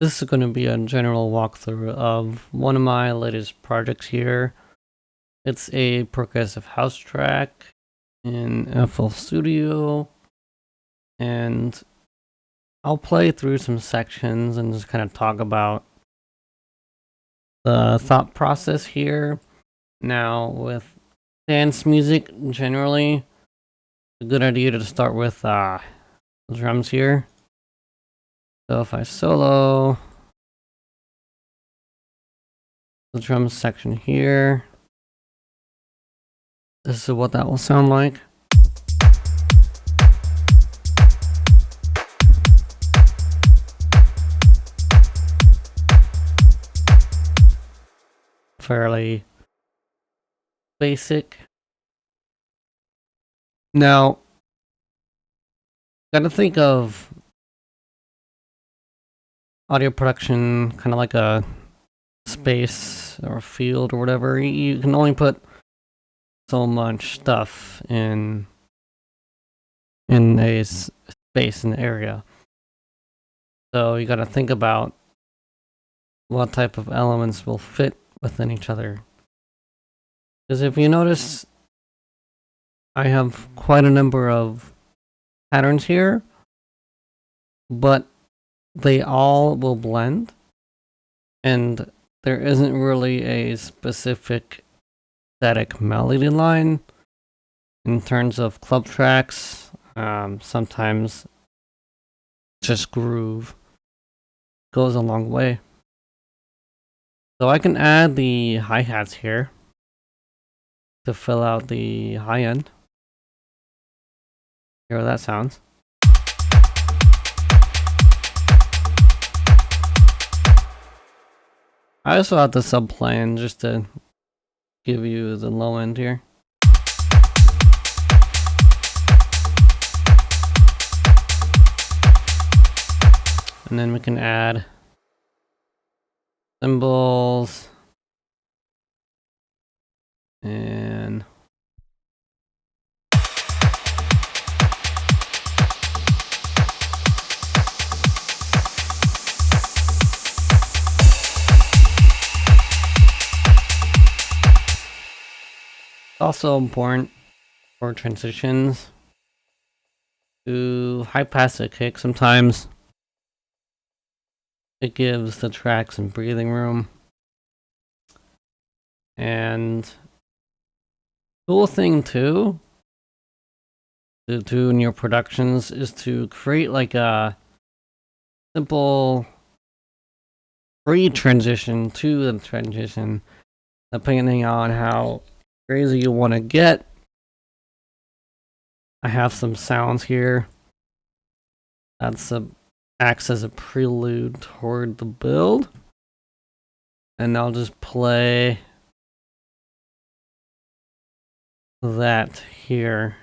This is going to be a general walkthrough of one of my latest projects here. It's a progressive house track in FL Studio, and I'll play through some sections and just kind of talk about the thought process here. Now, with dance music generally, it's a good idea to start with drums here. So if I solo the drums section here, this is what that will sound like. Fairly basic. Now, gotta think of audio production kind of like a space or a field or whatever. You can only put so much stuff in a space, in the area. So you gotta think about what type of elements will fit within each other. Because if you notice, I have quite a number of patterns here, but they all will blend, and there isn't really a specific static melody line. In terms of club tracks, sometimes just groove goes a long way. So I can add the hi-hats here to fill out the high end. Hear how that sounds. I also have the subplane just to give you the low end here. And then we can add cymbals and also important for transitions to high pass a kick. Sometimes it gives the track some breathing room. And cool thing too to do in your productions is to create like a simple pre-transition to the transition, depending on how crazy you want to get. I have some sounds here. Acts as a prelude toward the build. And I'll just play that here.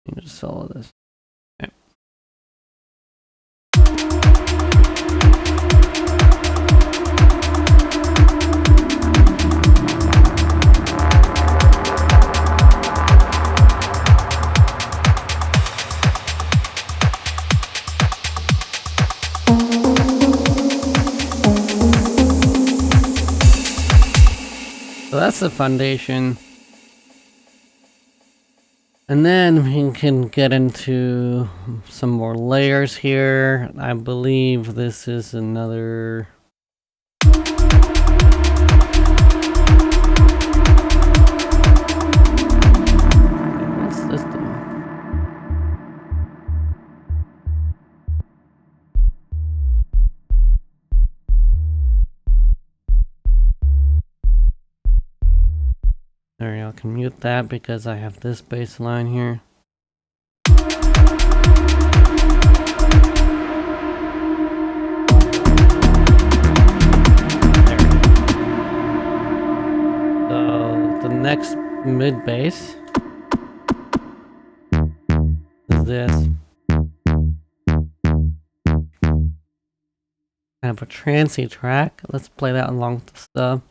Let me just follow this. Okay. So that's the foundation. And then we can get into some more layers here. I believe this is another... What's this doing? Alright, I can mute that because I have this bass line here. There. So the next mid bass is this. Kind of a trancey track. Let's play that along with the stuff.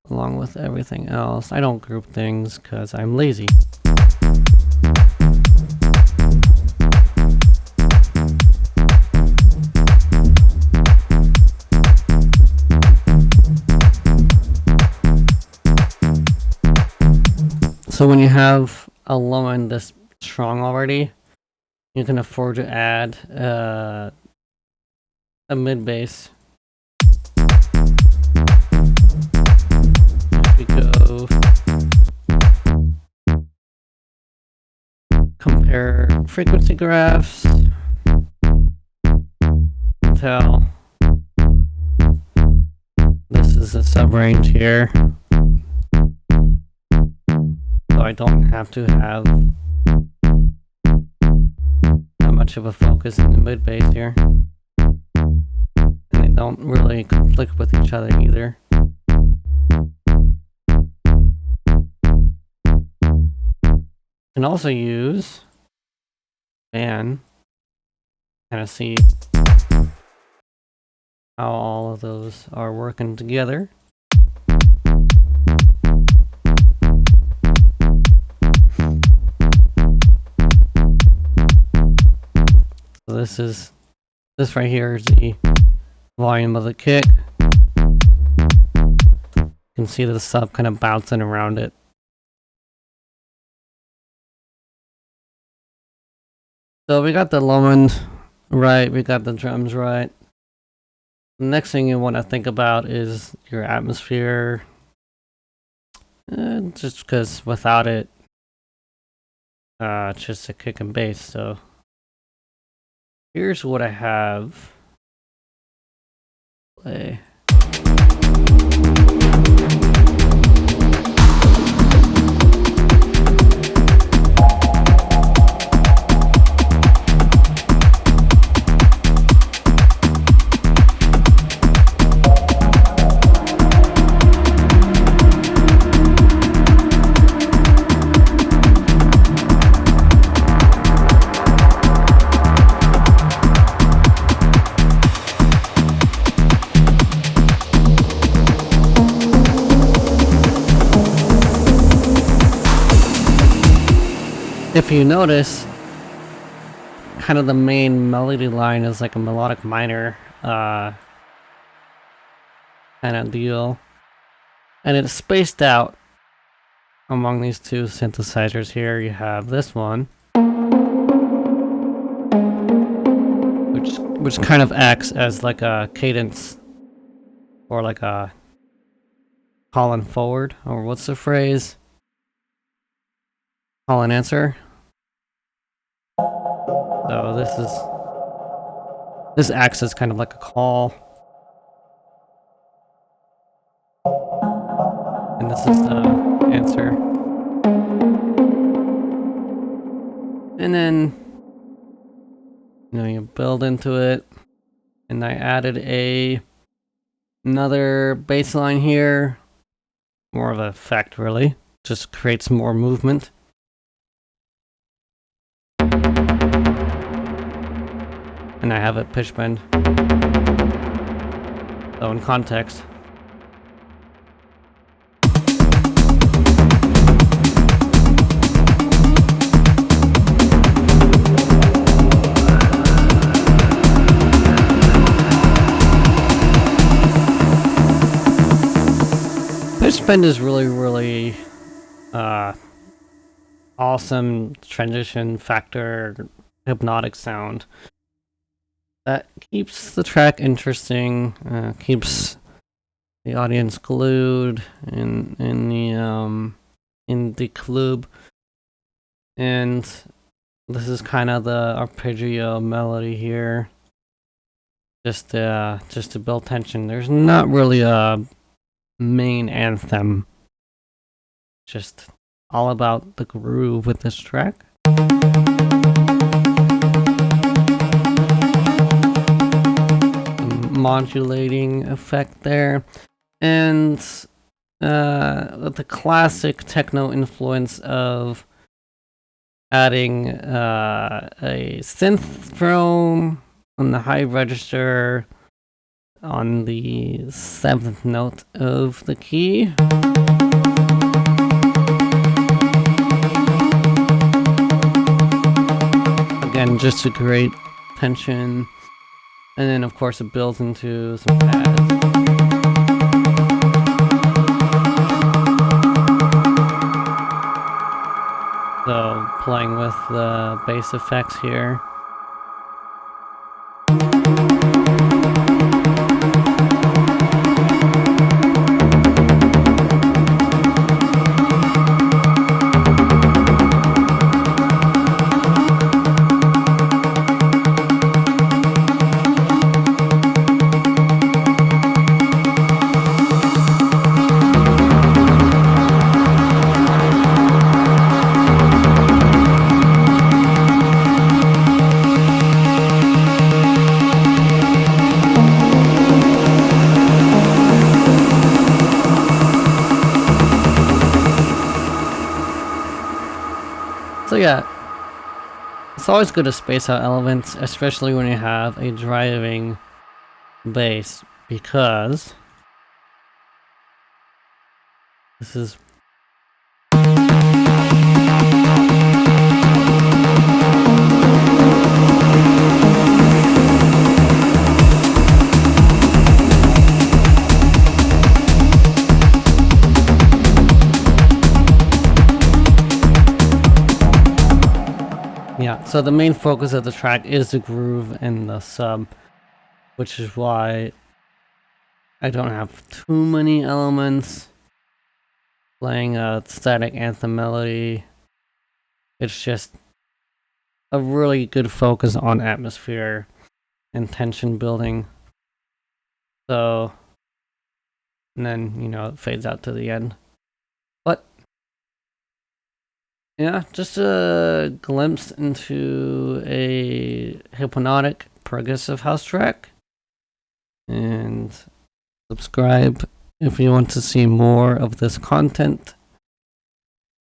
along with everything else. I don't group things because I'm lazy. So when you have a Lumen this strong already, you can afford to add a mid bass. If we go compare frequency graphs, tell this is a sub-range here. So I don't have to have that much of a focus in the mid bass here. And they don't really conflict with each other either. You can also use fan, kind of see how all of those are working together. So this right here is the volume of the kick. You can see the sub kind of bouncing around it. So we got the Lumen right, we got the drums right. The next thing you want to think about is your atmosphere. Just because without it, it's just a kick and bass. So here's what I have. Play. If you notice, kind of the main melody line is like a melodic minor kind of deal, and it's spaced out among these two synthesizers here. You have this one, which kind of acts as like a cadence or like a call and forward, or what's the phrase? Call and answer. So this acts as kind of like a call. And this is the answer. And then, you build into it. And I added another bass line here. More of an effect, really. Just creates more movement. And I have it pitch bend. So in context. Pitch bend is really awesome transition factor, hypnotic sound that keeps the track interesting, keeps the audience glued in the club. And this is kind of the arpeggio melody here, just to build tension. There's not really a main anthem, just all about the groove with this track. Modulating effect there, and the classic techno influence of adding a synth drone on the high register, on the 7th note of the key. Again, just to create tension, and then of course it builds into some pads. So playing with the bass effects here. So yeah, it's always good to space out elements, especially when you have a driving bass, because this is yeah, so the main focus of the track is the groove and the sub, which is why I don't have too many elements playing a static anthem melody. It's just a really good focus on atmosphere and tension building. So, and then, you know, it fades out to the end. But, yeah, just a glimpse into a hypnotic progressive house track. And subscribe if you want to see more of this content.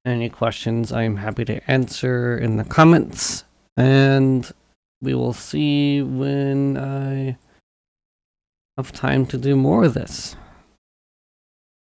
Any questions, I'm happy to answer in the comments. And we will see when I have time to do more of this.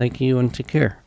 Thank you and take care.